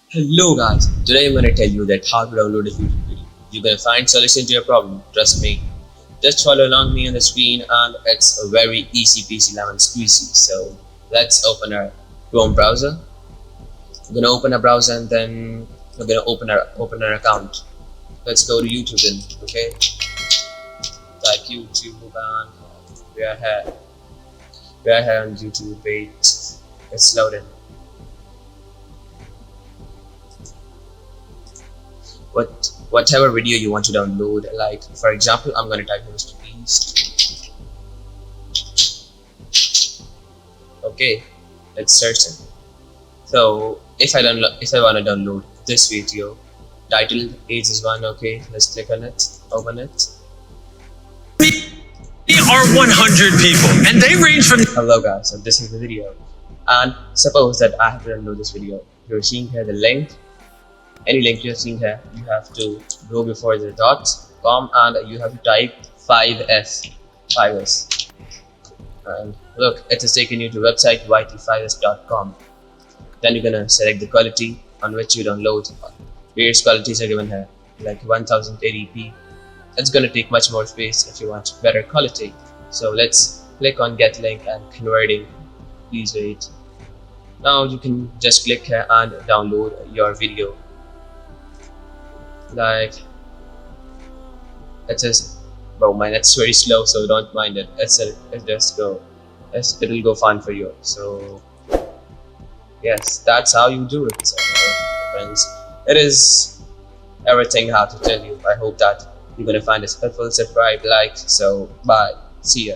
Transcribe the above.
Hello guys, today I'm gonna tell you that how to download a YouTube video. You're gonna find solution to your problem, trust me. Just follow along me on the screen and it's a very easy peasy lemon squeezy. So let's open our Chrome browser. We're gonna open a browser and then we're gonna open our account. Let's go to YouTube then, okay? Type YouTube and we are here. We are here on YouTube. Wait, it's loading. Whatever video you want to download, like for example I'm going to type Mr. Beast. Okay, let's search it. So if I want to download this video titled age is 1, okay, let's click on it, open it. We are 100 people and they range from Hello guys, so this is the video, and suppose that I have to download this video. You're seeing here the link. Any link you're seeing here, you have to go before the .com and you have to type 5s, and look, it has taken you to website yt5s.com. Then you're gonna select the quality on which you download. Various qualities are given here, like 1080p. It's gonna take much more space if you want better quality. So let's click on get link and converting. Please wait. Now you can just click here and download your video. Like it says, bro, my net's very slow, so don't mind it. It'll go fine for you. So yes, that's how you do it. So, friends, it is everything how to tell you. I hope that you're gonna find this helpful. Subscribe, like. So bye, see ya.